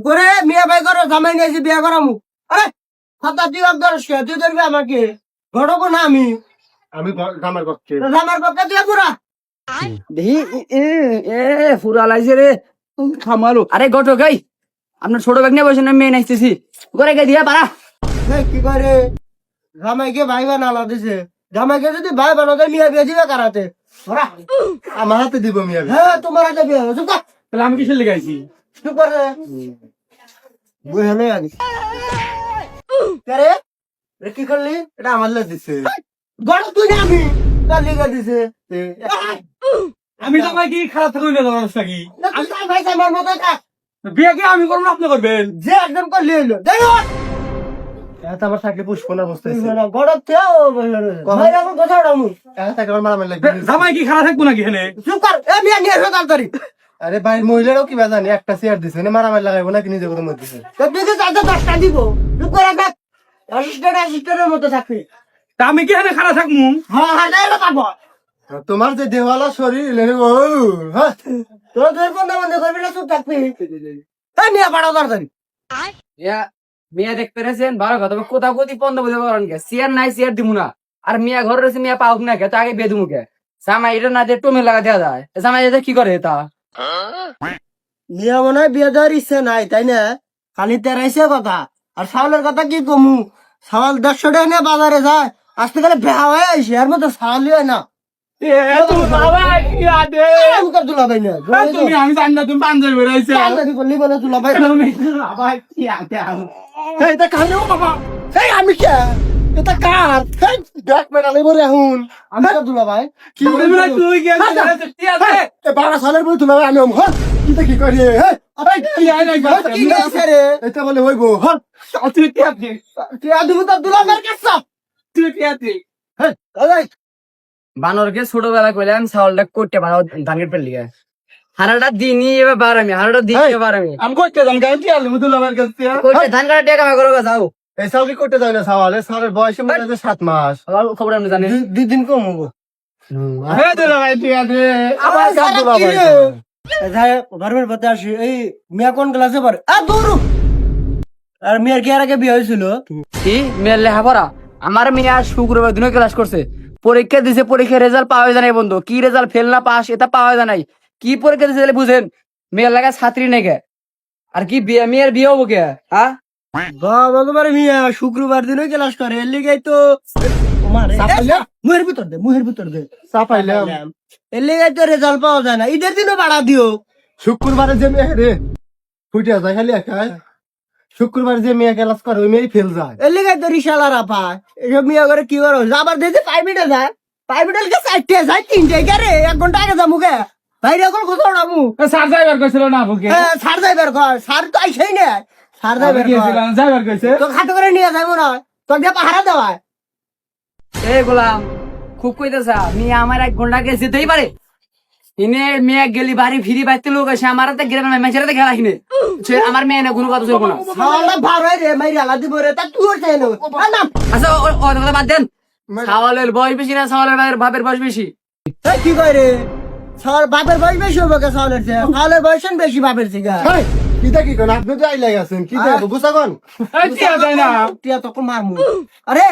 করে মিয়া ভাই করো জামাই নিয়েছি বিয়ে করামু। আরে কথা তুই দরস তুই ধরবি আমাকে ঘটবো না আমি জামার পক্ষে জামার পক্ষে তুই পুরা দেখি ফুরা লাগছে রে খামালো। আরে গটো গাই আপনার ছোট ব্যাগ নিয়ে বসে না মেয়ে নাইতেছি করে গে দিয়া পারা। কি করে জামাইকে ভাই বানালা দিছে, জামাইকে যদি ভাই বানাতে মিয়া বিয়ে দিবে কারাতে ওরা আমার হাতে দিব মিয়া হ্যাঁ তোমার হাতে বিয়ে হবে। চুপ কর, তাহলে আমি কিসের লেগাইছি? চুপ কর রে। বুঝে নেই আগে রে কি করলি? এটা আমার লে দিছে গড় তুই না আমি তার লিগা দিছে আমি তো কি খারাপ থাকুন না তোমার কি না তুই তাই ভাই আমার মতো থাক বিয়ে কি আমি করবো না আপনি করবেন? যে একদম করলি হইলো দেখ এত আমার থাকলে পুষ্প না বসতে গড় তেও ভাই আমার কথা উড়ামু এত থাকলে আমার মারামারি লাগবে জামাই কি খারাপ থাকবো নাকি এখানে? চুপ কর এ মিয়া নিয়ে এসো তাড়াতাড়ি। আরে ভাই মহিলারাও কি জানি একটা চেয়ার দিছে মারামারি লাগাইবো নাকি নিজে কথা মধ্যে দিছে তো তুই তো চাইতে 10টা দিব চুপ করে দেখ অ্যাসিস্ট্যান্টের মতো থাকবি। তা আমি কি এখানে খারাপ থাকবো? হ্যাঁ হ্যাঁ যাই না থাকবো তোমার যে দেওয়ালা শরীর ও হ্যাঁ তোর তোর বন্ধ বন্ধ করবি না চুপ থাকবি হ্যাঁ নিয়ে পাঠাও তাড়াতাড়ি। মিয়া দেখ পেরেছেন ভালো কথা কোথাও কোথাও বন্ধ বলতে পারেন কে চেয়ার নাই চেয়ার দিব না আর মিয়া ঘরে রয়েছে মিয়া পাওক না কে তো আগে বেদু মুখে জামাই এটা না দিয়ে টোমে লাগা দেওয়া যায় জামাই এটা কি করে তা মিয়া মনে হয় বিয়ে দেওয়ার ইচ্ছে নাই তাই না, খালি তেরাইছে কথা আর চাউলের কথা কি কমু চাউল 150 টাকা নিয়ে বাজারে যায় আজকে গেলে বেহা হয়ে আইসি আর মতো চাউলই হয় না আমি তো তুলা ভাই না আমি জানি না তুমি পাঞ্জাবি বেড়াইছে চাকরি করলি বলে তুলা ভাই এটা কানে ও বাবা এই আমি কে এটা কার ব্যাক মেডালে বলে এখন আমি তো তুলা ভাই কি তুই এ বাবা সালের বই তুলা আমি হ্যাঁ এটা কি করি হ্যাঁ কি হয়েছে রে এটা বলে হইব হ্যাঁ তুই আদমি তো তুলা ভাই কাছে হ্যাঁ বানরকে ছোটবেলা কইলাম চাউলটা করতে ভালো ধানের পেল লিগে হারাটা দিনই এবার বার আমি হারাটা দিন এবার আমি আমি করতে জান গাড়ি আলু মুদুল্লাহ কাছে করতে ধান কাটা টাকা আমি করবো যাও এই সাউকি করতে যাই না সাওয়ালে সালের বয়সে মনে হয় 7 মাস খবর আপনি জানেন 2 দিন কম হবো হ্যাঁ দিলা ভাই ঠিক আছে আবার আবার কাট দিলা ভাই যাই ঘরের পথে আসি এই মিয়া কোন ক্লাসে পড়ে দৌড়ু আর মিয়ার কি আর আগে বিয়ে হয়েছিল কি মেয়ের লেখাপড়া আমার মেয়ে আর শুক্রবার দিনও ক্লাস করছে পরীক্ষা দিছে পরীক্ষার রেজাল্ট পাওয়া যায় নাই বন্ধু কি রেজাল্ট ফেল না পাস এটা পাওয়া যায় নাই কি পরীক্ষা দিছে বুঝেন মেয়ের লাগা ছাত্রী নেই আর কি বিয়ে মেয়ের বিয়ে হবো কে হ্যাঁ বাবা তোমার মিয়া শুক্রবার দিনও ক্লাস করে এর লিগাই তো মুহের ভিতর দে চাপাইলাম এর লিগাই তো রেজাল্ট পাওয়া যায় না ঈদের দিনও বাড়া দিও শুক্রবারে যে মেয়ে রে ফুটে যায় খালি একাই শুক্রবার যে মেয়ে ক্লাস করে ওই মেয়ে ফেল যায় এর লিগাই তো রিসালারা পায় এসব মিয়া করে কি করো আবার দেখে প্রাইভেটে যায় প্রাইভেটের কে 4টে যায় 3টে গেরে 1 ঘন্টা আগে যাবো গে বাইরে এখন কোথাও নামু স্যার যাইবার কইছিল না বুকে সার যাইবার ঘর সার তো আইসেই না সার যাইবার ঘর যাইবার কইছে তো খাটো করে নিয়ে যাবো না তোর দিয়ে পাহারা দেওয়া এ গোলাম খুব কইতেছা মেয়ে আমার 1 ঘন্টা আগে যেতেই পারে ইনে মেয়ে গেলি বাড়ি ফিরি বাইতে লোক আছে আমার হাতে গ্রামে মেছেরাতে খেলা কিনে আমার মেয়ে না কোনো কথা চলবো না সাওয়ালটা ভার হয় রে মাইরা আলা দিব রে তা তুই চাই না না আচ্ছা ও কথা বাদ দেন সাওয়ালের বয়স বেশি না সাওয়ালের বাপের বয়স বেশি এই কি কই রে সাওয়াল বাপের বয়স বেশি হবে কে সাওয়ালের চেয়ে সাওয়ালের বয়স বেশি বাপের থেকে হেই কিটা কি কোন আপনি তো আইলা গেছেন কি দেব বুঝা কোন টিয়া দেয় না টিয়া তো মারমু আরে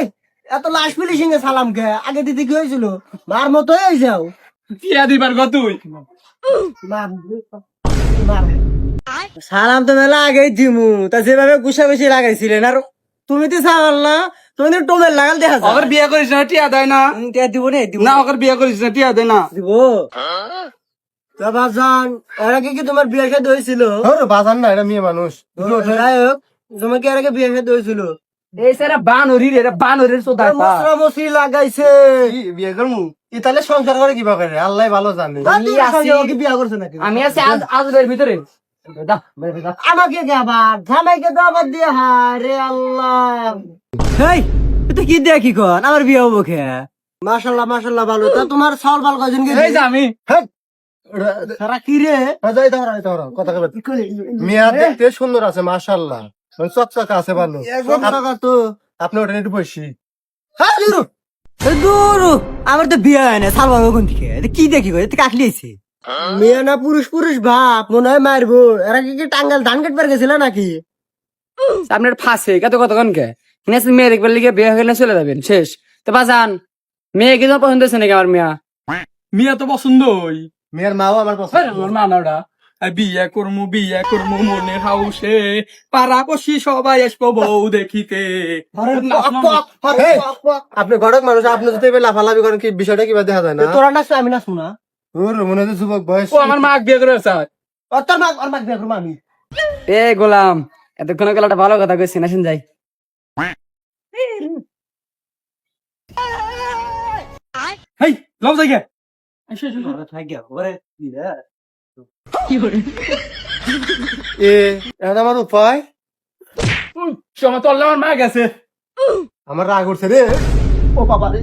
এত লাশ ফিনিশিং এ সালাম কে আগে দিদি কি হয়েছিল মার মতো হয়ে যাও টিয়া দিবার কত তুই সালাম তো মেলা আগেই দিমু তা যেভাবে গুছা বেশি লাগাইছিলেন আর তুমি তো সালাল না তুমি তো টোমেল লাগাল দেখা ওর বিয়ে করিস না টিয়া দেয় না দিব রে দিব না ওর বিয়ে করিস না টিয়া দেয় না দিব তা বাজান এর আগে কি তোমার বিয়ে খেতে হয়েছিল ওরে বাজান না এটা মেয়ে মানুষ যাই হোক তোমার কি এর আগে বিয়ে খেতে হয়েছিল এই সারা বানরির এটা বানরের সোদা মশলা মশলি লাগাইছে কি বিয়ে করমু ইতালে সংসার করে কিবা করে আল্লাহ ভালো জানে কি বিয়ে করছে নাকি আমি আছি আজরের ভিতরে দা দা আমাকে কে আবার জামাইকে তো আবার দিয়ে হারে আল্লাহ এই এটা কি দেখি কোন আমার বিয়ে হবো কে মাশাআল্লাহ মাশাআল্লাহ ভালো তা তোমার সাল বাল কয়জন কে এই যে আমি সারা কি রে যাই ধরা কথা কবে মেয়া দেখতে সুন্দর আছে মাশাআল্লাহ মানে চকচকা আছে ভালো একদম টাকা তো আপনি ওটা একটু বসি হ্যাঁ দূর দূর আমার তো বিয়ে হয় না সাল বাল কোন থেকে এটা কি দেখি কই এটা কাটলিয়েছে মেয়ে না পুরুষ পুরুষ বাপ মনে হয় মারবো। এরা কি টাঙ্গাল ধান কাটবার গেছিল নাকি? আপনার ফাঁসে কত কতক্ষণ কে মেয়ে দেখবার লিগে বিয়ে হয়ে গেলে চলে যাবেন শেষ। তো বাজান মেয়ে কি তোমার পছন্দ হয়েছে নাকি? আমার মিয়া মিয়া তো পছন্দই। মেয়ের মাও আমার পছন্দ। আমার মানাওটা বিয়ে করমু মনের হাউসে, পাড়াপড়শি সবাই আসবো বউ দেখিতে। এই, আপনি ঘটক মানুষ, আপনি যদি এবার লাফালাফি করেন কি বিষয়টা কিবা দেখা যায় না? তোরা নাচ আমি নাচবো না। ওর মনে হচ্ছে যুবক বয়স। ও আমার মা বিয়ে করে চায়। তোর মা আর মাক বিয়ে করবো আমি। এ গোলাম এতক্ষণ গেলে একটা ভালো কথা কইছি না, শুন যাই। হেই লব জায়গা এখন আমার উপায়, সময় তো আমার মা গেছে। আমার রাগ উঠছে রে। ও বাবা রে।